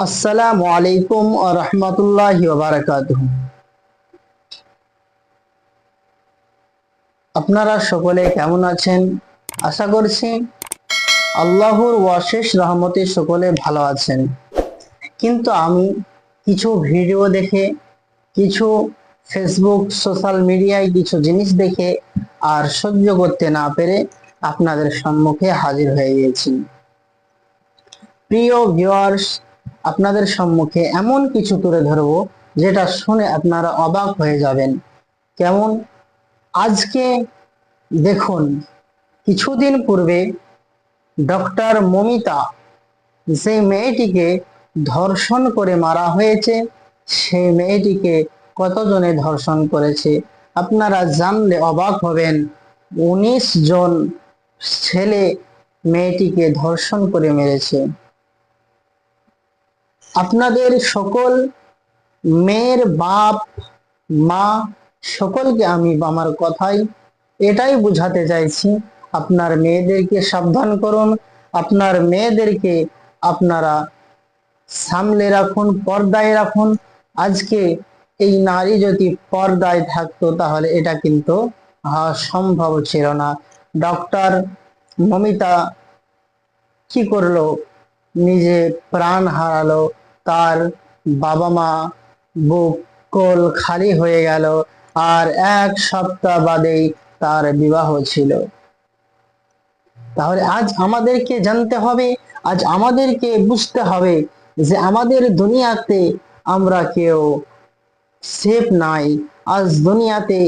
আসসালামু আলাইকুম ওয়া রাহমাতুল্লাহি ওয়া বারাকাতুহু। আপনারা সকলে কেমন আছেন? আশা করছি আল্লাহর অশেষ রহমতে সকলে ভালো আছেন। কিন্তু আমি কিছু ভিডিও দেখে, কিছু ফেসবুক সোশ্যাল মিডিয়ায় কিছু জিনিস দেখে আর সহ্য করতে না পেরে আপনাদের সম্মুখে হাজির হয়ে গেছি। প্রিয় ভিউয়ার্স, আপনাদের সম্মুখে এমন কিছু তুলে ধরবো যেটা শুনে আপনারা অবাক হয়ে যাবেন। কেমন? আজকে দেখুন, কিছুদিন পূর্বে ডক্টর মমিতা, যে মেয়েটিকে ধর্ষণ করে মারা হয়েছে, সেই মেয়েটিকে কতজনে ধর্ষণ করেছে আপনারা জানলে অবাক হবেন। 19 জন ছেলে মেয়েটিকে ধর্ষণ করে মেরেছে। আপনাদের সকল মেয়ের বাপ মা সকলকে আমি আমার কথায় এটাই বুঝাতে চাইছি, আপনার মেয়েদেরকে সাবধান করুন, আপনার মেয়েদেরকে আপনারা সামলে রাখুন, পর্দায় রাখুন। আজকে এই নারী যদি পর্দায় থাকতো তাহলে এটা কিন্তু সম্ভব ছিল না। ডক্টর মমিতা কি করলো? নিজে প্রাণ হারালো, তার বাবা মা বুক কোল খালি হয়ে গেল, আর 1 সপ্তাহ বাদেই তার বিবাহ ছিল। তাহলে আজ আমাদেরকে জানতে হবে, আজ আমাদেরকে বুঝতে হবে যে আমাদের দুনিয়াতে আমরা কেউ সেফ নাই। আজ দুনিয়াতে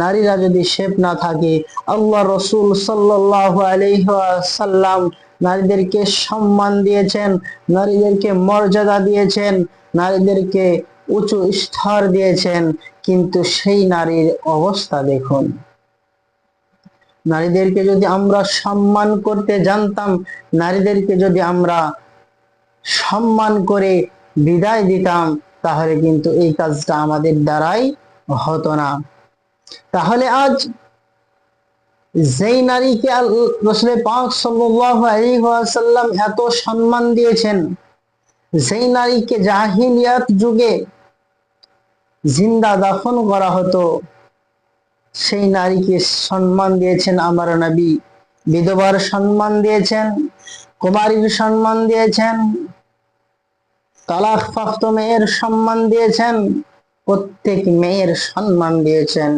নারীরা যদি সেফ না থাকে, আল্লাহ রসুল সাল্লাল্লাহু আলাইহি ওয়াসাল্লাম নারীদেরকে সম্মান দিয়েছেন, নারীদেরকে মর্যাদা দিয়েছেন, নারীদেরকে উঁচু স্তর দিয়েছেন, কিন্তু সেই নারীর অবস্থা দেখুন। নারীদেরকে যদি আমরা সম্মান করতে জানতাম, নারীদেরকে যদি আমরা সম্মান করে বিদায় দিতাম, তাহলে কিন্তু এই কাজটা আমাদের দ্বারাই হতো না। তাহলে আজ যেই নারীকে রাসূল পাক সাল্লাল্লাহু আলাইহি ওয়াসাল্লাম এত সম্মান দিয়েছেন, যেই নারীকে জাহিলিয়াত যুগে জিন্দা দাফন করা হতো, সেই নারীকে সম্মান দিয়েছেন আমার নবী। বিধবার সম্মান দিয়েছেন, কুমারীর সম্মান দিয়েছেন, তালাক প্রাপ্ত মেয়ের সম্মান দিয়েছেন, প্রত্যেক মেয়ের সম্মান দিয়েছেন।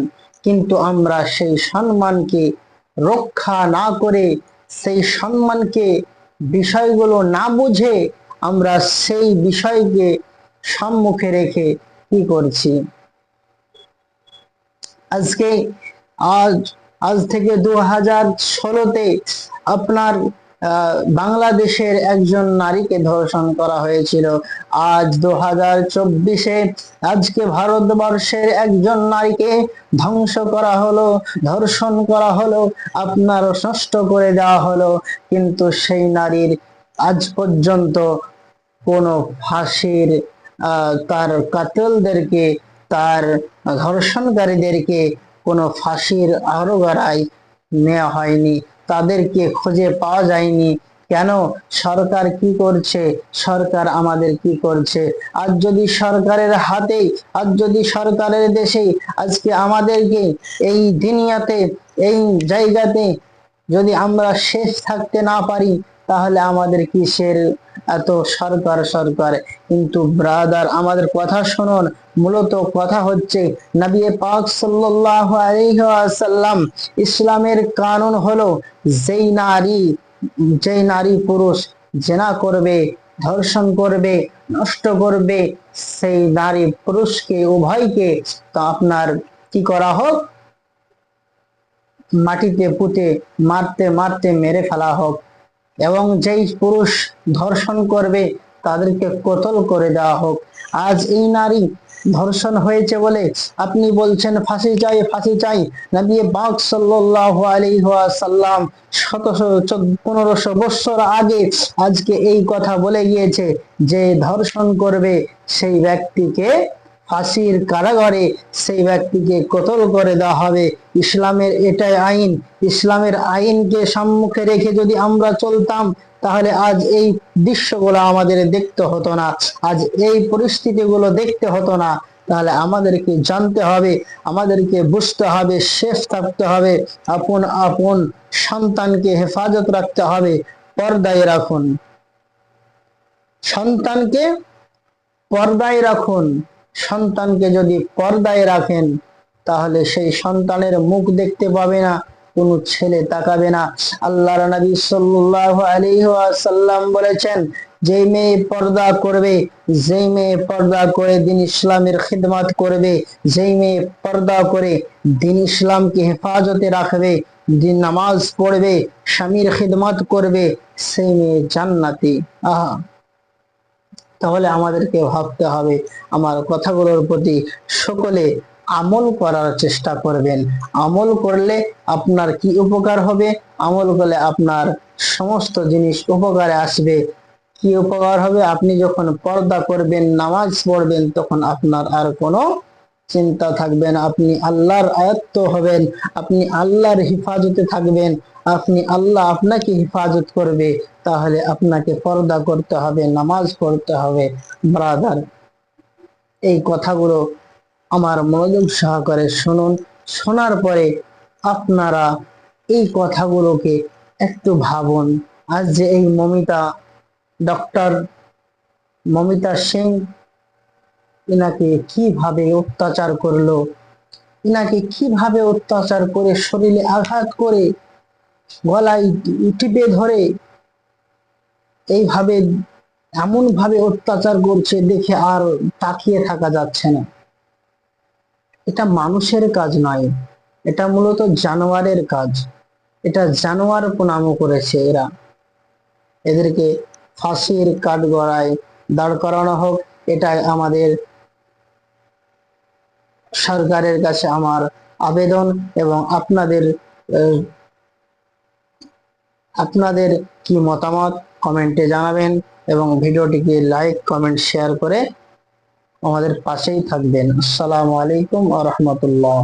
কিন্তু আমরা সেই সম্মানকে রক্ষা না করে, সেই সম্মানকে বিষয়গুলো না বুঝে আমরা সেই বিষয়কে সম্মুখে রেখে কি করছি? আজকে আজ আজ থেকে 2016-তে আপনার বাংলাদেশের একজন নারীকে ধর্ষণ করা হয়েছিল। আজ 2024-এ আজকে ভারতবর্ষের একজন নারীকে ধ্বংস করা হলো, ধর্ষণ করা হলো, আপনার নষ্ট করে দেওয়া হলো। কিন্তু সেই নারীর আজ পর্যন্ত কোনো ফাঁসির তার কাতলদেরকে, তার ধর্ষণকারীদেরকে কোনো ফাঁসির আওতায় নেওয়া হয়নি, তাদেরকে খুঁজে পাওয়া যায়নি। কেন? সরকার কি করছে? সরকার আমাদের কি করছে? আজ যদি সরকারের হাতে, আজ যদি সরকারের দেশে আজকে আমাদেরকে এই দুনিয়াতে, এই জায়গাতে যদি আমরা শেষ থাকতে না পারি, তাহলে আমাদের কিসের এত সরকার সরকার? কিন্তু ব্রাদার, আমাদের কথা শুনুন। মূলত কথা হচ্ছে, নবী পাক সাল্লাল্লাহু আলাইহি ওয়াসাল্লাম ইসলামের কানুন হলো, যেই নারী পুরুষ জেনা করবে, ধর্ষণ করবে, নষ্ট করবে, সেই নারী পুরুষকে উভয়কে তা আপনার কি করা হোক, মাটিতে পুঁতে মারতে মারতে মেরে ফেলা হোক। এবং যেই পুরুষ ধর্ষণ করবে তাদেরকে কতল করে দেওয়া হোক। আজ এই নারী ধর্ষণ হয়েছে বলে আপনি বলছেন ফাঁসি চাই, ফাঁসি চাই। নবী পাক সাল্লাল্লাহু আলাইহি ওয়াসাল্লাম 1500 বছর আগে আজকে এই কথা বলে গিয়েছে যে ধর্ষণ করবে সেই ব্যক্তিকে ফাঁসির কারাগারে, সেই ব্যক্তিকে কতল করে দেওয়া হবে। ইসলামের এটাই আইন। ইসলামের আইনকে সম্মুখে রেখে যদি আমরা চলতাম, তাহলে আজ এই দৃশ্যগুলো আমাদের দেখতে হতো না, আজ এই পরিস্থিতিগুলো দেখতে হতো না। তাহলে আমাদেরকে জানতে হবে, আমাদেরকে বুঝতে হবে, সেফ থাকতে হবে, আপন আপন সন্তানকে হেফাজত রাখতে হবে। পর্দায় রাখুন, সন্তানকে পর্দায় রাখুন। সন্তানকে যদি পর্দায় রাখেন, তাহলে সেই সন্তানের মুখ দেখতে পাবে না, কোনো ছেলে তাকাবে না। আল্লাহর নবী সাল্লাল্লাহু আলাইহি ওয়াসাল্লাম বলেছেন, যেই মেয়ে পর্দা করবে, যেই মেয়ে পর্দা করে দিন ইসলামের খিদমত করবে, যেই মেয়ে পর্দা করে দিন ইসলামকে হেফাজতে রাখবে, দিন নামাজ পড়বে, স্বামীর খিদমত করবে, সেই মেয়ে জান্নাতি। আহা, তাহলে আমাদেরকে ভাবতে হবে। আমার কথাগুলোর প্রতি সকলে আমল করার চেষ্টা করবেন। আমল করলে আপনার কি উপকার হবে? আমল করলে আপনার সমস্ত জিনিস উপকারে আসবে। কি উপকার হবে? আপনি যখন পর্দা করবেন, নামাজ পড়বেন, তখন আপনার আর কোনো চিন্তা থাকবে না। আপনি আল্লাহর আয়ত্ত হবেন, আপনি আল্লাহর হিফাজতে থাকবেন, আপনি আল্লাহ আপনাকে হিফাজত করবে। তাহলে আপনাকে পর্দা করতে হবে, নামাজ পড়তে হবে। ব্রাদার, এই কথাগুলো আমার মনোযোগ সহকারে শুনুন। শোনার পরে আপনারা এই কথাগুলোকে একটু ভাবুন। আজ যে এই ডক্টর মমিতা সিং, ইনাকে কিভাবে অত্যাচার করলো, ইনাকে কিভাবে অত্যাচার করে, শরীরে আঘাত করে, গলায় টিপে ধরে, এইভাবে এমন ভাবে অত্যাচার করছে, দেখে আর তাকিয়ে থাকা যাচ্ছে না। এটা মানুষের কাজ নয়, এটা মূলত জানোয়ারের কাজ। এটা জানোয়ার প্রণাম করেছে এরা। এদেরকে ফাঁসির কাঠগড়ায় দাঁড় করানো হোক, এটাই আমাদের সরকারের কাছে আমার আবেদন। এবং আপনাদের কি মতামত কমেন্টে জানাবেন, এবং ভিডিওটিকে লাইক, কমেন্ট, শেয়ার করে আমাদের পাশেই থাকবেন। আসসালামু আলাইকুম ওয়া রাহমাতুল্লাহ।